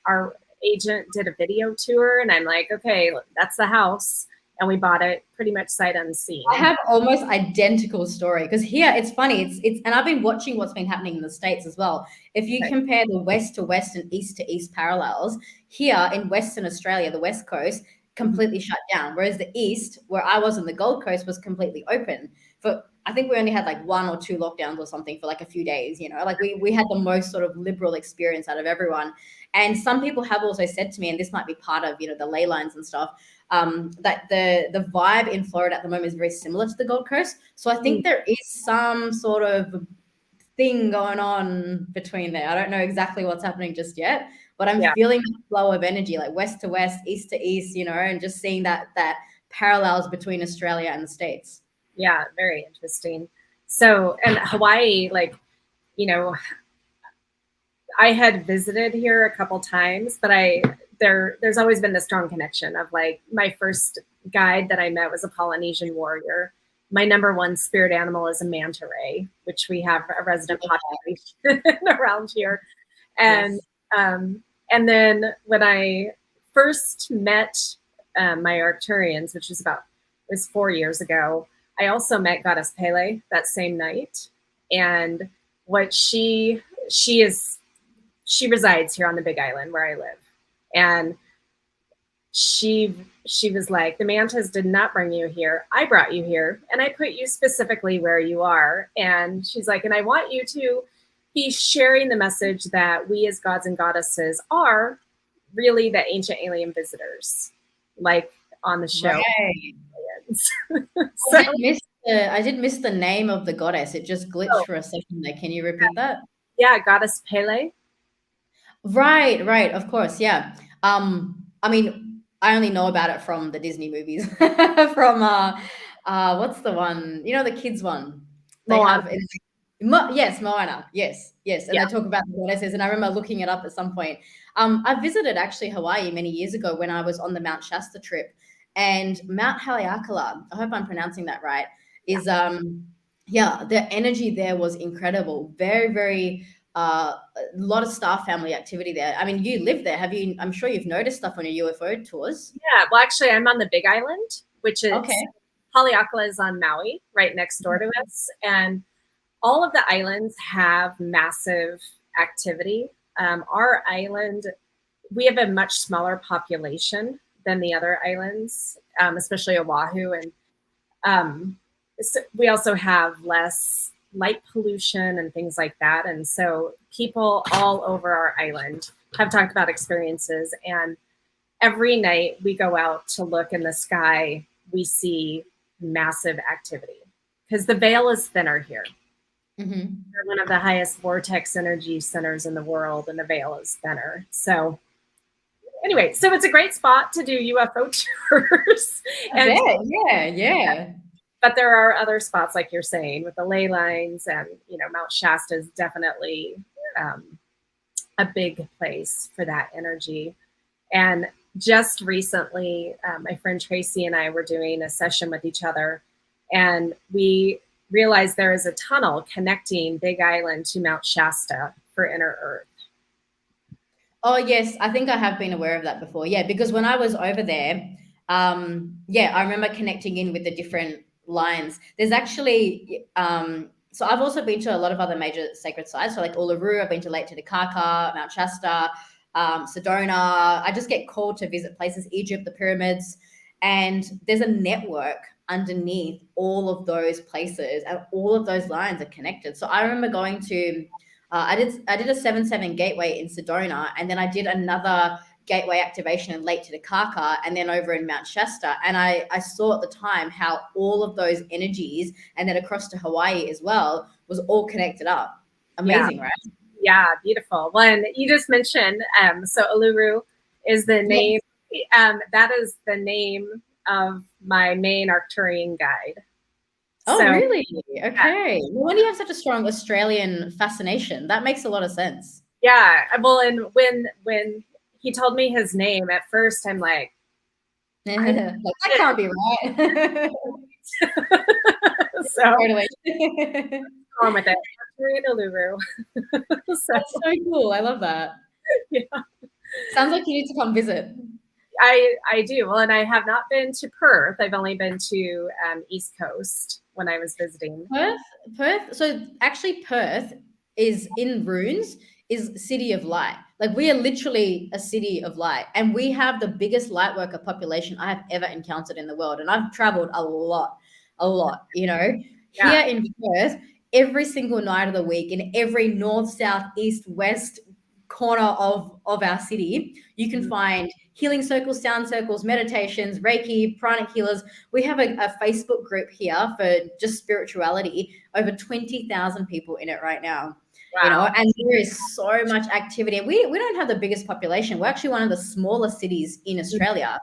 Our agent did a video tour, and I'm like, okay, that's the house, and we bought it pretty much sight I unseen. have almost identical story because here it's funny. It's and I've been watching what's been happening in the States as well. If you Right. compare the west to west and east to east parallels, here in Western Australia, the west coast completely shut down, whereas the east, where I was in the Gold Coast, was completely open. For I think we only had like one or two lockdowns or something for like a few days. Like we had the most sort of liberal experience out of everyone. And some people have also said to me, and this might be part of the ley lines and stuff, that the vibe in Florida at the moment is very similar to the Gold Coast. So I Mm, think there is some sort of thing going on between there. I don't know exactly what's happening just yet, but I'm yeah, feeling the flow of energy, like west to west, east to east, and just seeing that parallels between Australia and the States. yeah, very interesting. So, and Hawaii, like, you know, I had visited here a couple times, but there's always been the strong connection of like my first guide that I met was a Polynesian warrior. My number one spirit animal is a manta ray, which we have a resident population around here. And Yes. um, and then when I first met my Arcturians, which was 4 years ago, I also met Goddess Pele that same night. And what she resides here on the Big Island where I live, and she was like, the mantas did not bring you here. I brought you here, and I put you specifically where you are. And she's like, and I want you to be sharing the message that we as gods and goddesses are really the ancient alien visitors, like on the show. Right. So, I did miss the name of the goddess. It just glitched oh, for a second there. Can you repeat that? yeah, Goddess Pele. Right, right, of course, yeah. I mean, I only know about it from the Disney movies. From what's the one? The kids one. They Moana. have yes, Moana. Yes, yes. And Yeah. they talk about the goddesses, and I remember looking it up at some point. I visited actually Hawaii many years ago when I was on the Mount Shasta trip, and Mount Haleakala, I hope I'm pronouncing that right, is yeah, the energy there was incredible. Very, very a lot of star family activity there. I mean, you live there. Have you? I'm sure you've noticed stuff on your UFO tours. Yeah, well, actually, I'm on the Big Island, which is Okay. Haleakala is on Maui, right next door to us, and all of the islands have massive activity. Our island, we have a much smaller population than the other islands, especially Oahu, and so we also have less light pollution and things like that. And so people all over our island have talked about experiences, and every night we go out to look in the sky, we see massive activity because the veil is thinner here. Hmm. We're one of the highest vortex energy centers in the world, and the veil is thinner. So, anyway, so it's a great spot to do UFO tours. I And bet. Yeah, yeah. But there are other spots, like you're saying, with the ley lines, and Mount Shasta is definitely um, a big place for that energy. And just recently, my friend Tracy and I were doing a session with each other, and we realized there is a tunnel connecting Big Island to Mount Shasta for Inner Earth. Oh, yes. I think I have been aware of that before. Yeah, because when I was over there, yeah, I remember connecting in with the different lines. There's actually, so I've also been to a lot of other major sacred sites. So like Uluru, I've been to Lake Titicaca, Mount Shasta, Sedona. I just get called to visit places, Egypt, the pyramids, and there's a network underneath all of those places, and all of those lines are connected. So I remember going to I did a 7/7 gateway in Sedona, and then I did another gateway activation in Lake Titicaca, and then over in Mount Shasta. And I saw at the time how all of those energies, and then across to Hawaii as well, was all connected up. Yeah, Amazing, right? yeah, beautiful. Well, and you just mentioned, so Uluru is the name. That is the name of my main Arcturian guide. Oh, So, really? yeah, Okay. No wonder you have such a strong Australian fascination. That makes a lot of sense. yeah. Well, and when he told me his name, at first I'm like, I Like, that can't be right. so Totally. on with it. Arcturian Uluru. So That's so cool. I love that. yeah, Sounds like you need to come visit. I do. Well, and I have not been to Perth. I've only been to East Coast when I was visiting. Perth. So actually, Perth is in runes. Is City of Light. Like we are literally a city of light, and we have the biggest light worker population I have ever encountered in the world. And I've traveled a lot, a lot. Yeah. Here in Perth, every single night of the week, in every north, south, east, west corner of our city, you can find healing circles, sound circles, meditations, Reiki, pranic healers. We have a Facebook group here for just spirituality, over 20,000 people in it right now. Wow. And there is so much activity. We don't have the biggest population. We're actually one of the smaller cities in Australia.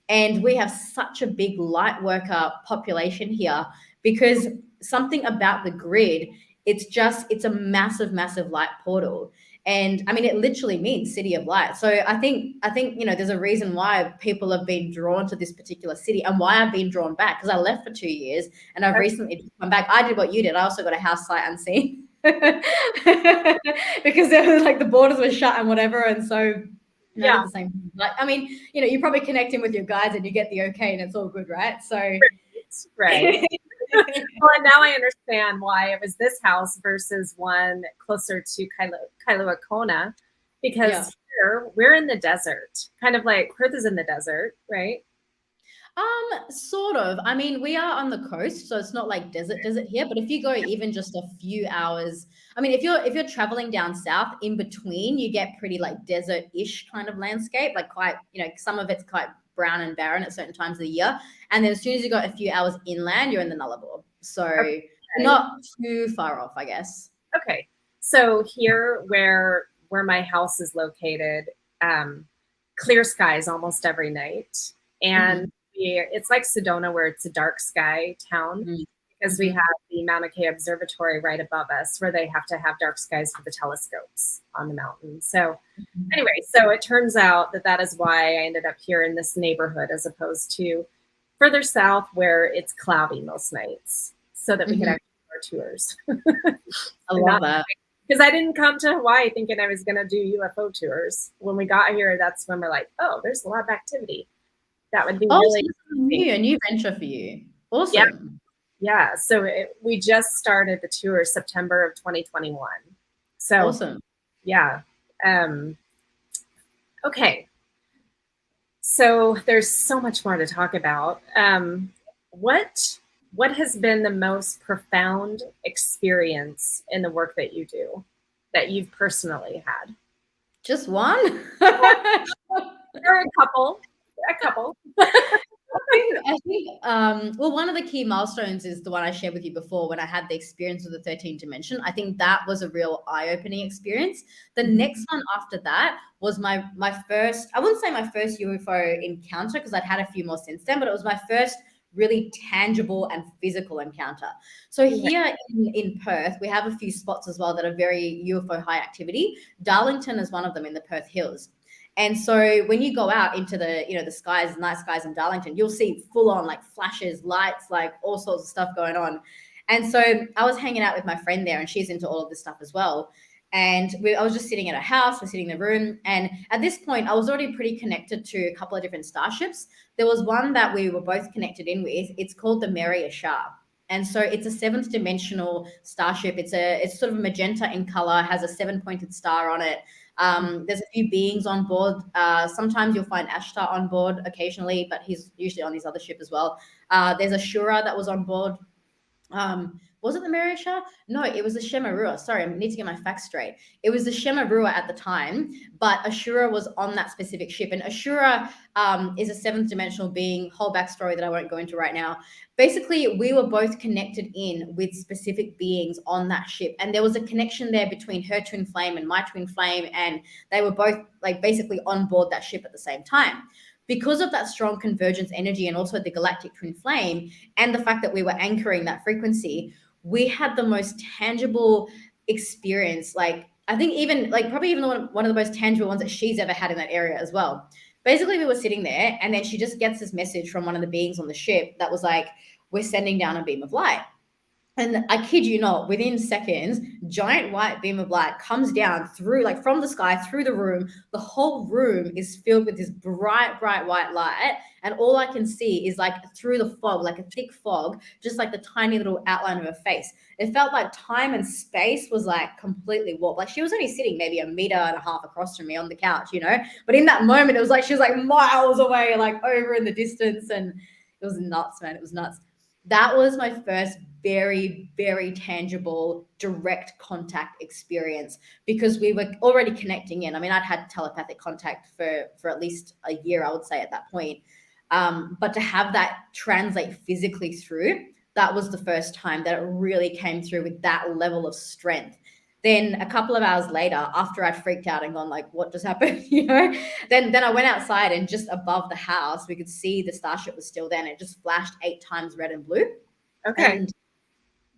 And we have such a big light worker population here because something about the grid, it's a massive, massive light portal. And I mean, it literally means city of light. So I think, there's a reason why people have been drawn to this particular city, and why I've been drawn back, because I left for 2 years and I've recently come back. I did what you did. I also got a house sight unseen. Because there was like the borders were shut and whatever. And so I did the same thing. Like, I mean, you probably connect in with your guides and you get the okay and it's all good, right? So Right. Well, and now I understand why it was this house versus one closer to Kailua Kona, because here we're in the desert, kind of like Perth is in the desert, right? Sort of. I mean, we are on the coast, so it's not like desert here. But if you go even just a few hours, I mean, if you're traveling down south, in between, you get pretty like desert-ish kind of landscape, like quite, some of it's quite brown and barren at certain times of the year. And then as soon as you go a few hours inland, you're in the Nullarbor. So not too far off, I guess. Okay. So here where my house is located, clear skies almost every night. And it's like Sedona, where it's a dark sky town, because we have the Mauna Kea Observatory right above us, where they have to have dark skies for the telescopes on the mountain. So anyway, so it turns out that is why I ended up here in this neighborhood, as opposed to further south where it's cloudy most nights, so that we could actually do our tours. I love that. Because I didn't come to Hawaii thinking I was going to do UFO tours. When we got here, that's when we're like, oh, there's a lot of activity. That would be really a new venture for you. Awesome. Yeah. So we just started the tour September of 2021. So awesome. Yeah. Okay. So there's so much more to talk about. What has been the most profound experience in the work that you do, that you've personally had? Just one? Or a couple. I think well, one of the key milestones is the one I shared with you before, when I had the experience with the 13th dimension. I think that was a real eye-opening experience. The next one after that was my first, I wouldn't say my first UFO encounter, because I'd had a few more since then, but it was my first really tangible and physical encounter. So here in Perth, we have a few spots as well that are very UFO high activity. Darlington is one of them in the Perth Hills. And so when you go out into the, the skies, night skies in Darlington, you'll see full on like flashes, lights, like all sorts of stuff going on. And so I was hanging out with my friend there, and she's into all of this stuff as well. And I was just sitting at a house, we're sitting in the room. And at this point, I was already pretty connected to a couple of different starships. There was one that we were both connected in with. It's called the Eesha. And so it's a seventh dimensional starship. It's sort of magenta in color, has a 7-pointed star on it. There's a few beings on board. Sometimes you'll find Ashtar on board occasionally, but he's usually on his other ship as well. There's a Shura that was on board. Was it the Marisha? No, it was the Shemarua. Sorry, I need to get my facts straight. It was the Shemarua at the time, but Ashura was on that specific ship. And Ashura is a seventh dimensional being, whole backstory that I won't go into right now. Basically, we were both connected in with specific beings on that ship. And there was a connection there between her twin flame and my twin flame. And they were both like basically on board that ship at the same time. Because of that strong convergence energy and also the galactic twin flame and the fact that we were anchoring that frequency, we had the most tangible experience. Like, I think even like probably even one of the most tangible ones that she's ever had in that area as well. Basically, we were sitting there, and then she just gets this message from one of the beings on the ship that was like, we're sending down a beam of light. And I kid you not, within seconds, giant white beam of light comes down through, like from the sky, through the room. The whole room is filled with this bright, bright white light. And all I can see is like through the fog, like a thick fog, just like the tiny little outline of her face. It felt like time and space was like completely warped. Like she was only sitting maybe 1.5 meters across from me on the couch, But in that moment, it was like she was like miles away, like over in the distance. And it was nuts, man. It was nuts. That was my first very, very tangible, direct contact experience because we were already connecting in. I mean, I'd had telepathic contact for at least a year, I would say, at that point. But to have that translate physically through, that was the first time that it really came through with that level of strength. Then a couple of hours later, after I'd freaked out and gone like, what just happened? Then I went outside, and just above the house, we could see the starship was still there, and it just flashed 8 times red and blue. Okay. And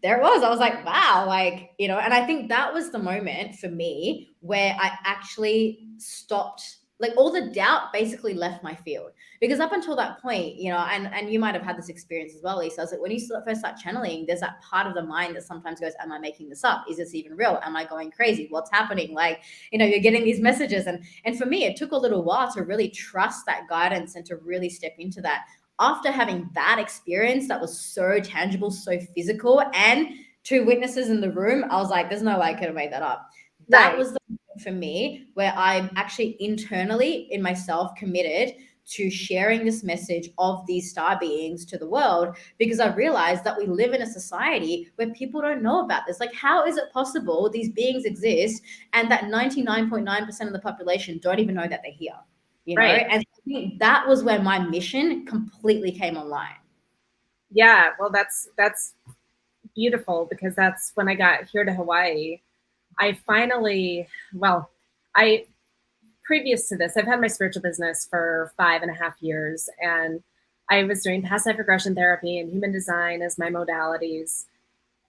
there it was. I was like, wow, like, and I think that was the moment for me where I actually stopped, like all the doubt basically left my field. Because up until that point, and you might have had this experience as well, Lisa, I was like, when you first start channeling, there's that part of the mind that sometimes goes, am I making this up? Is this even real? Am I going crazy? What's happening? Like, you're getting these messages. And for me, it took a little while to really trust that guidance and to really step into that. After having that experience that was so tangible, so physical, and 2 witnesses in the room, I was like, there's no way I could have made that up. That was the moment for me where I'm actually internally in myself committed to sharing this message of these star beings to the world, because I realized that we live in a society where people don't know about this. Like, how is it possible these beings exist and that 99.9% of the population don't even know that they're here? Right. And I think that was where my mission completely came online. Yeah, well, that's beautiful, because that's when I got here to Hawaii. I finally, previous to this, I've had my spiritual business for 5.5 years, and I was doing past life regression therapy and human design as my modalities.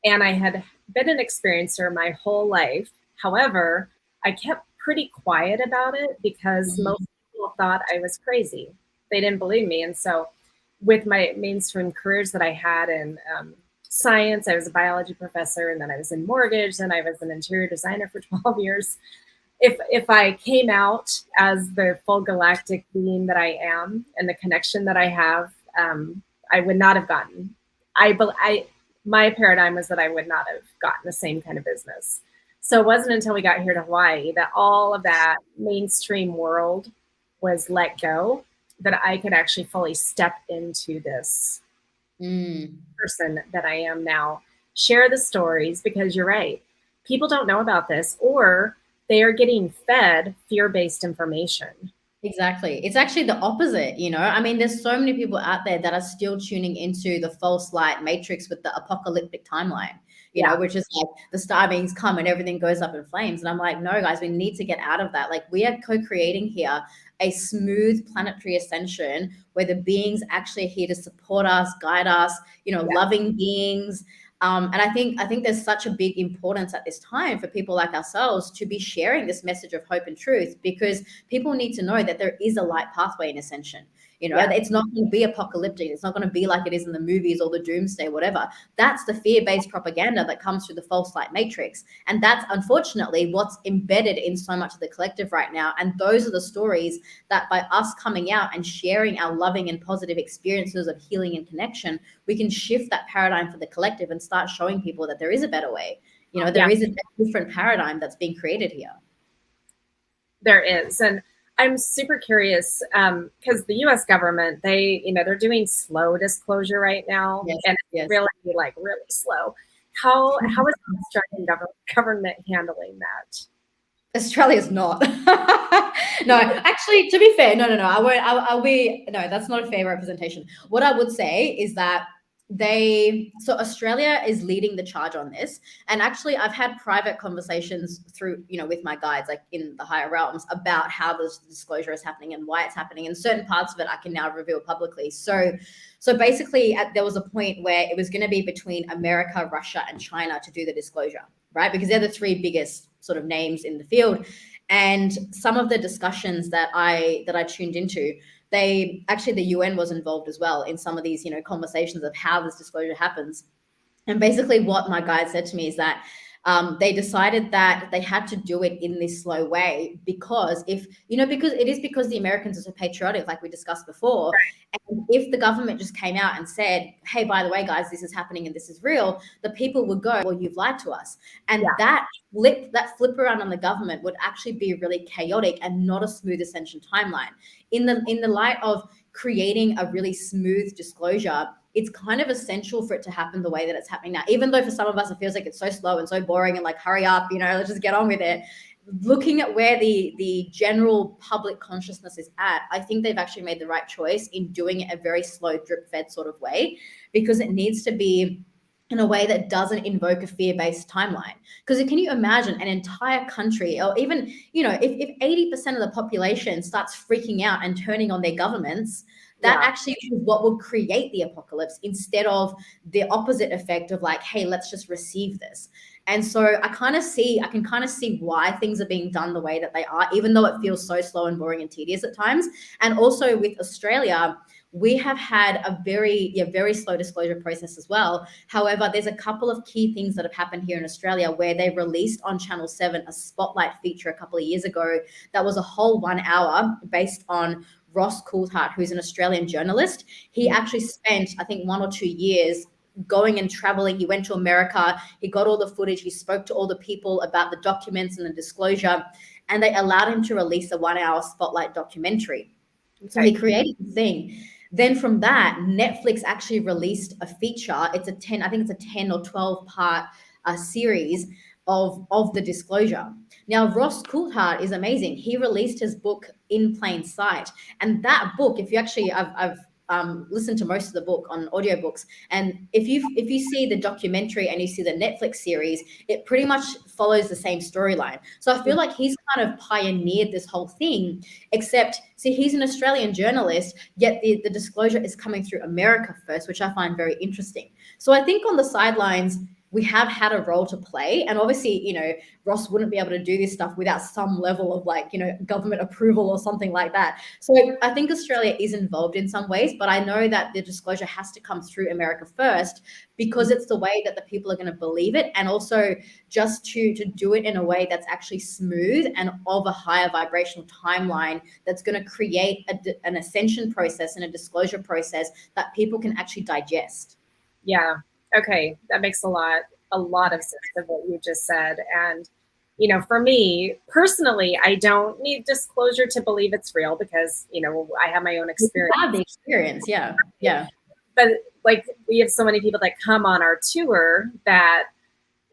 And I had been an experiencer my whole life. However, I kept pretty quiet about it because most people thought I was crazy. They didn't believe me. And so with my mainstream careers that I had in science, I was a biology professor, and then I was in mortgage, and I was an interior designer for 12 years. If I came out as the full galactic being that I am and the connection that I have, I would not have gotten. My paradigm was that I would not have gotten the same kind of business. So it wasn't until we got here to Hawaii that all of that mainstream world was let go, that I could actually fully step into this person that I am now. Share the stories, because you're right. People don't know about this, or they are getting fed fear-based information. Exactly. It's actually the opposite, you know. I mean, there's so many people out there that are still tuning into the false light matrix with the apocalyptic timeline, you know, Yeah. which is like the star beings come and everything goes up in flames. And I'm like, no, guys, we need to get out of that. Like, we are co-creating here a smooth planetary ascension where the beings actually are here to support us, guide us, you know, Yeah. loving beings. And I think there's such a big importance at this time for people like ourselves to be sharing this message of hope and truth, because people need to know that there is a light pathway in ascension. You know, Yeah. it's not going to be apocalyptic. It's not going to be like it is in the movies or the doomsday, whatever. That's the fear-based propaganda that comes through the false light matrix. And that's unfortunately what's embedded in so much of the collective right now. And those are the stories that by us coming out and sharing our loving and positive experiences of healing and connection, we can shift that paradigm for the collective and start showing people that there is a better way. You know, there Yeah. is a different paradigm that's being created here. There is. And I'm super curious because the US government, they're doing slow disclosure right now, Yes, and yes. really, like, really slow. How is the Australian government handling that? Australia's not. No, actually, to be fair, no. I won't. I'll be. No, that's not a fair representation. What I would say is that so Australia is leading the charge on this. And actually, I've had private conversations through, you know, with my guides, like in the higher realms, about how this disclosure is happening and why it's happening. And certain parts of it I can now reveal publicly. So basically, there was a point where it was going to be between America, Russia, and China to do the disclosure, right? Because they're the three biggest sort of names in the field. And some of the discussions that I tuned into, the UN was involved as well in some of these, you know, conversations of how this disclosure happens. And basically what my guide said to me is that they decided that they had to do it in this slow way because because the Americans are so patriotic, like we discussed before. And if the government just came out and said, hey, by the way, guys, this is happening and this is real, the people would go, well, you've lied to us. And Yeah. that flip around on the government would actually be really chaotic and not a smooth ascension timeline. In the light of creating a really smooth disclosure, it's kind of essential for it to happen the way that it's happening now. Even though for some of us it feels like it's so slow and so boring and like, hurry up, you know, let's just get on with it. Looking at where the general public consciousness is at, I think they've actually made the right choice in doing it a very slow, drip fed sort of way, because it needs to be in a way that doesn't invoke a fear-based timeline. Because can you imagine an entire country, or even, you know, if 80% of the population starts freaking out and turning on their governments, that actually is what will create the apocalypse, instead of the opposite effect of like, hey, let's just receive this. And so I can kind of see why things are being done the way that they are, even though it feels so slow and boring and tedious at times. And also with Australia, we have had a very slow disclosure process as well. However, there's a couple of key things that have happened here in Australia, where they released on Channel 7 a spotlight feature a couple of years ago that was a whole 1 hour based on Ross Coulthart, who's an Australian journalist. He actually spent, I think, 1 or 2 years going and traveling. He went to America. He got all the footage. He spoke to all the people about the documents and the disclosure, and they allowed him to release a 1 hour spotlight documentary. So he created the thing. Then from that, Netflix actually released a feature. I think it's a 10 or 12 part series of the disclosure. Now, Ross Coulthart is amazing. He released his book In Plain Sight. And that book, if you actually, I've listened to most of the book on audiobooks. And if you see the documentary and you see the Netflix series, it pretty much follows the same storyline. So I feel like he's kind of pioneered this whole thing, except, see, he's an Australian journalist, yet the disclosure is coming through America first, which I find very interesting. So I think on the sidelines, we have had a role to play. And obviously, you know, Ross wouldn't be able to do this stuff without some level of, like, you know, government approval or something like that. So I think Australia is involved in some ways, but I know that the disclosure has to come through America first, because it's the way that the people are going to believe it. And also just to do it in a way that's actually smooth and of a higher vibrational timeline, that's going to create an ascension process and a disclosure process that people can actually digest. Yeah. Okay. That makes a lot of sense of what you just said. And, you know, for me personally, I don't need disclosure to believe it's real, because, you know, I have my own experience. You have the experience. Yeah. Yeah. But like, we have so many people that come on our tour that,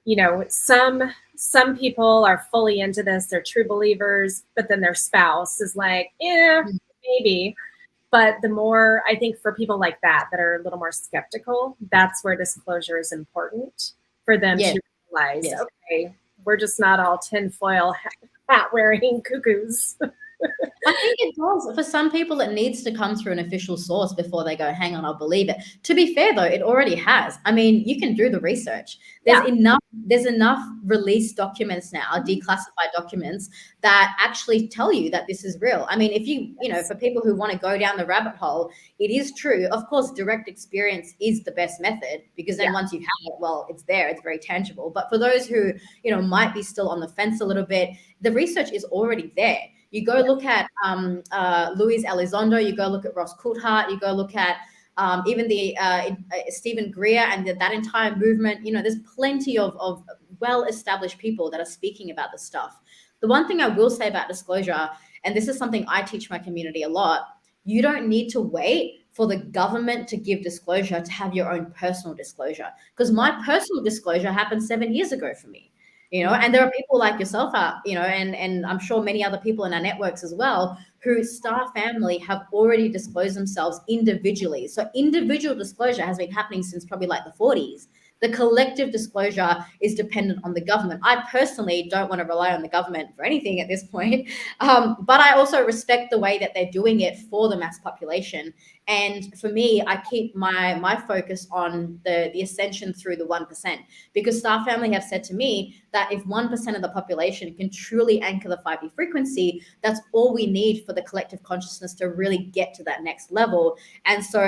you know, some some people are fully into this, they're true believers, but then their spouse is like, yeah, maybe. But the more, I think for people like that are a little more skeptical, that's where disclosure is important for them Yes. to realize, Yes. okay, we're just not all tinfoil hat wearing cuckoos. I think it does. For some people, it needs to come through an official source before they go, hang on, I'll believe it. To be fair, though, it already has. I mean, you can do the research. Yeah. There's enough released documents now, declassified documents, that actually tell you that this is real. I mean, if for people who want to go down the rabbit hole, it is true. Of course, direct experience is the best method, because then once you've had it, well, it's there, it's very tangible. But for those who, might be still on the fence a little bit, the research is already there. You go look at Luis Elizondo, you go look at Ross Coulthart, you go look at even the Stephen Greer and that entire movement. There's plenty of well-established people that are speaking about this stuff. The one thing I will say about disclosure, and this is something I teach my community a lot, you don't need to wait for the government to give disclosure to have your own personal disclosure. Because my personal disclosure happened 7 years ago for me. And there are people like yourself and I'm sure many other people in our networks as well, whose star family have already disclosed themselves individually. So individual disclosure has been happening since probably like the 40s. The collective disclosure is dependent on the government. I personally don't want to rely on the government for anything at this point, but I also respect the way that they're doing it for the mass population. And for me, I keep my focus on the ascension through the 1%, because Star Family have said to me that if 1% of the population can truly anchor the 5D frequency, that's all we need for the collective consciousness to really get to that next level. And so,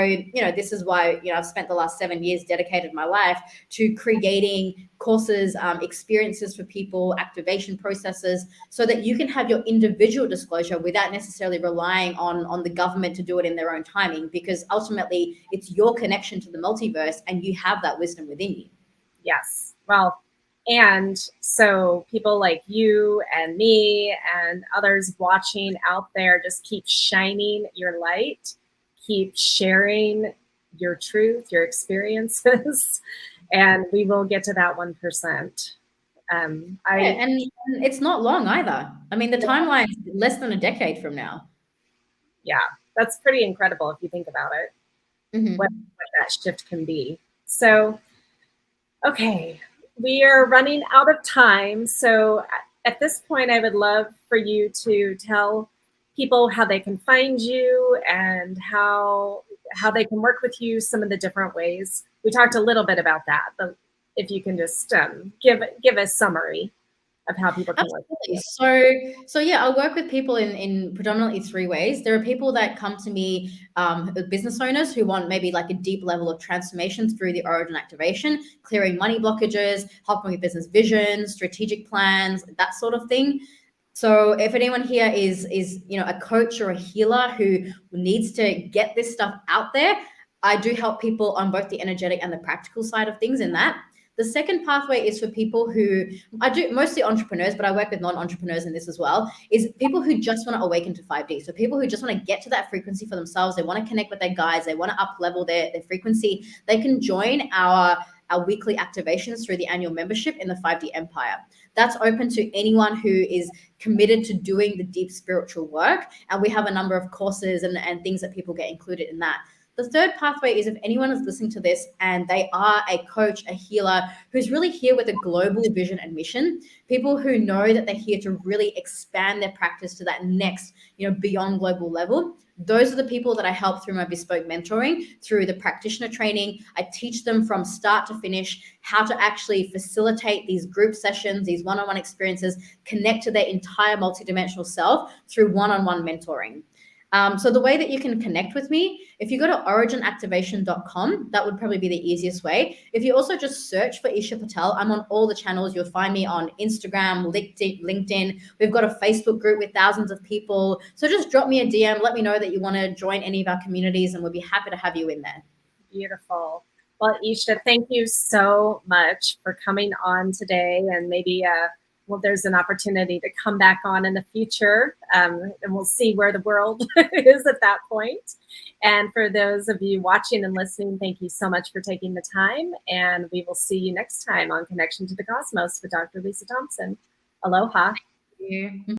this is why, I've spent the last 7 years dedicated my life to creating courses, experiences for people, activation processes, so that you can have your individual disclosure without necessarily relying on the government to do it in their own timing, because ultimately it's your connection to the multiverse and you have that wisdom within you. Yes. Well, and so people like you and me and others watching out there, just keep shining your light, keep sharing your truth, your experiences, and we will get to that 1%. And it's not long either. I mean, the timeline is less than a decade from now. Yeah, that's pretty incredible if you think about it, what that shift can be. So, okay, we are running out of time. So at this point, I would love for you to tell people how they can find you and how they can work with you, some of the different ways. We talked a little bit about that, but if you can just give a summary of how people can work with you. So yeah, I work with people in predominantly 3 ways. There are people that come to me, business owners who want maybe like a deep level of transformation through the origin activation, clearing money blockages, helping with business vision, strategic plans, that sort of thing. So if anyone here is a coach or a healer who needs to get this stuff out there, I do help people on both the energetic and the practical side of things in that. The second pathway is for people who, I do mostly entrepreneurs, but I work with non-entrepreneurs in this as well, is people who just want to awaken to 5D. So people who just want to get to that frequency for themselves. They want to connect with their guides. They want to up level their frequency. They can join our weekly activations through the annual membership in the 5D Empire. That's open to anyone who is committed to doing the deep spiritual work. And we have a number of courses and things that people get included in that. The third pathway is if anyone is listening to this and they are a coach, a healer who's really here with a global vision and mission, people who know that they're here to really expand their practice to that next, beyond global level. Those are the people that I help through my bespoke mentoring, through the practitioner training. I teach them from start to finish how to actually facilitate these group sessions, these one-on-one experiences, connect to their entire multidimensional self through one-on-one mentoring. So the way that you can connect with me, if you go to originactivation.com, that would probably be the easiest way. If you also just search for Eesha Patel, I'm on all the channels. You'll find me on Instagram, LinkedIn. We've got a Facebook group with thousands of people. So just drop me a DM. Let me know that you want to join any of our communities, and we'll be happy to have you in there. Beautiful. Well, Eesha, thank you so much for coming on today and maybe well, there's an opportunity to come back on in the future, and we'll see where the world is at that point. And for those of you watching and listening, thank you so much for taking the time. And we will see you next time on Connection to the Cosmos with Dr. Lisa Thompson. Aloha. Thank you.